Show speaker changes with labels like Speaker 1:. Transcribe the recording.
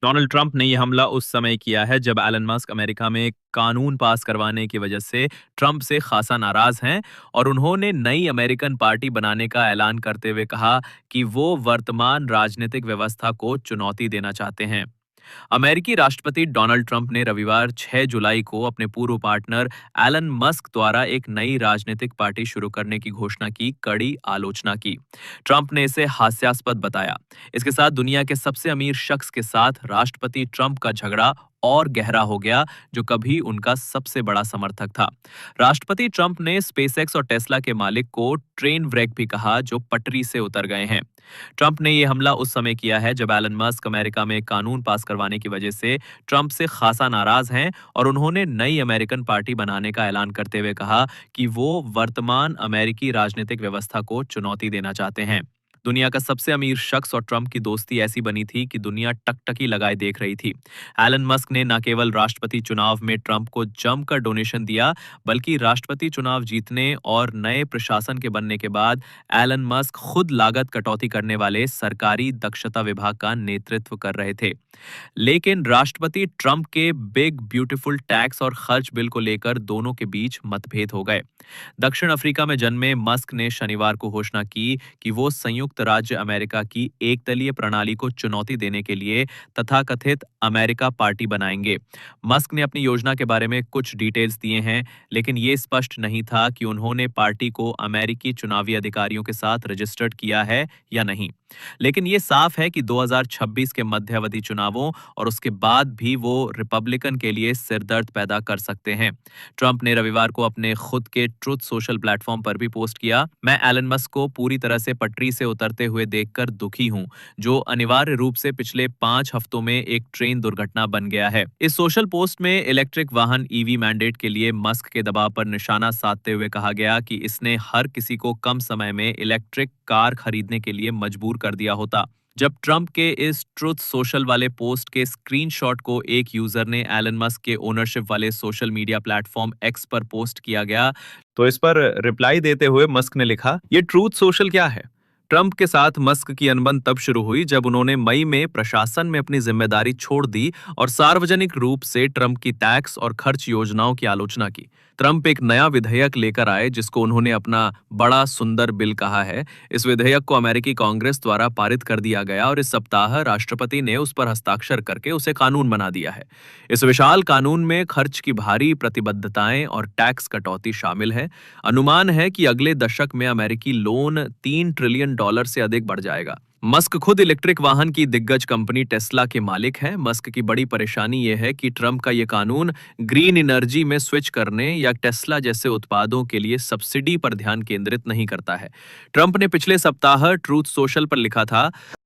Speaker 1: Donald Trump ने ये हमला उस समय किया है जब एलन मस्क अमेरिका में कानून पास करवाने की वजह से ट्रंप से खासा नाराज हैं और उन्होंने नई अमेरिकन पार्टी बनाने का ऐलान करते हुए कहा कि वो वर्तमान राजनीतिक व्यवस्था को चुनौती देना चाहते हैं। अमेरिकी राष्ट्रपति डोनाल्ड ट्रंप ने रविवार 6 जुलाई को अपने पूर्व पार्टनर एलन मस्क द्वारा एक नई राजनीतिक पार्टी शुरू करने की घोषणा की कड़ी आलोचना की। ट्रंप ने इसे हास्यास्पद बताया। इसके साथ दुनिया के सबसे अमीर शख्स के साथ राष्ट्रपति ट्रंप का झगड़ा और गहरा हो गया, जो कभी उनका सबसे बड़ा समर्थक था। राष्ट्रपति ट्रंप ने स्पेसएक्स और टेस्ला के मालिक को ट्रेन व्रेक भी कहा, जो पटरी से उतर गए हैं। ट्रंप ने यह हमला उस समय किया है जब एलन मस्क अमेरिका में कानून पास करवाने की वजह से ट्रंप से खासा नाराज हैं और उन्होंने नई अमेरिकन पार्टी बनाने का ऐलान करते हुए कहा कि वो वर्तमान अमेरिकी राजनीतिक व्यवस्था को चुनौती देना चाहते हैं। दुनिया का सबसे अमीर शख्स और ट्रंप की दोस्ती ऐसी बनी थी कि दुनिया टकटकी लगाए देख रही थी। एलन मस्क ने न केवल राष्ट्रपति चुनाव में ट्रंप को जमकर डोनेशन दिया, बल्कि राष्ट्रपति चुनाव जीतने और नए प्रशासन के बनने के बाद एलन मस्क खुद लागत कटौती करने वाले सरकारी दक्षता विभाग का नेतृत्व कर रहे थे। लेकिन राष्ट्रपति ट्रंप के बिग ब्यूटीफुल टैक्स और खर्च बिल को लेकर दोनों के बीच मतभेद हो गए। दक्षिण अफ्रीका में जन्मे मस्क ने शनिवार को घोषणा की कि वो संयुक्त राज्य अमेरिका की एकदलीय प्रणाली को चुनौती देने के लिए तथाकथित अमेरिका पार्टी बनाएंगे। मस्क ने अपनी योजना के बारे में कुछ डिटेल्स दिए हैं, लेकिन ये स्पष्ट नहीं था कि उन्होंने पार्टी को अमेरिकी चुनावी अधिकारियों के साथ रजिस्टर्ड किया है या नहीं। लेकिन ये साफ है कि 2026 के मध्यावधि चुनावों और उसके बाद भी वो रिपब्लिकन के लिए सिरदर्द पैदा कर सकते हैं। ट्रंप ने रविवार को अपने खुद के ट्रुथ सोशल प्लेटफॉर्म पर भी पोस्ट किया, मैं एलन मस्क को पूरी तरह से पटरी से उतरते हुए देखकर दुखी हूं, जो अनिवार्य रूप से पिछले 5 हफ्तों में एक ट्रेन दुर्घटना बन गया है। इस सोशल पोस्ट में इलेक्ट्रिक वाहन ईवी मैंडेट के लिए मस्क के दबाव पर निशाना साधते हुए कहा गया कि इसने हर किसी को कम समय में इलेक्ट्रिक कार खरीदने के लिए मजबूर कर दिया होता। जब ट्रंप के इस ट्रुथ सोशल वाले पोस्ट के स्क्रीनशॉट को एक यूजर ने एलन मस्क के ओनरशिप वाले सोशल मीडिया प्लेटफॉर्म एक्स पर पोस्ट किया गया, तो इस पर रिप्लाई देते हुए मस्क ने लिखा, ये ट्रूथ सोशल क्या है? ट्रंप के साथ मस्क की अनबन तब शुरू हुई जब उन्होंने मई में प्रशासन में अपनी जिम्मेदारी छोड़ दी और सार्वजनिक रूप से ट्रंप की टैक्स और खर्च योजनाओं की आलोचना की। ट्रंप एक नया विधेयक लेकर आए जिसको उन्होंने अपना बड़ा सुंदर बिल कहा है। इस विधेयक को अमेरिकी कांग्रेस द्वारा पारित कर दिया गया और इस सप्ताह राष्ट्रपति ने उस पर हस्ताक्षर करके उसे कानून बना दिया है। इस विशाल कानून में खर्च की भारी प्रतिबद्धताएं और टैक्स कटौती शामिल है। अनुमान है कि अगले दशक में अमेरिकी लोन $3 ट्रिलियन से अधिक बढ़ जाएगा। मस्क खुद इलेक्ट्रिक वाहन की दिग्गज कंपनी टेस्ला के मालिक हैं। मस्क की बड़ी परेशानी यह है कि ट्रंप का यह कानून ग्रीन एनर्जी में स्विच करने या टेस्ला जैसे उत्पादों के लिए सब्सिडी पर ध्यान केंद्रित नहीं करता है। ट्रंप ने पिछले सप्ताह ट्रूथ सोशल पर लिखा था,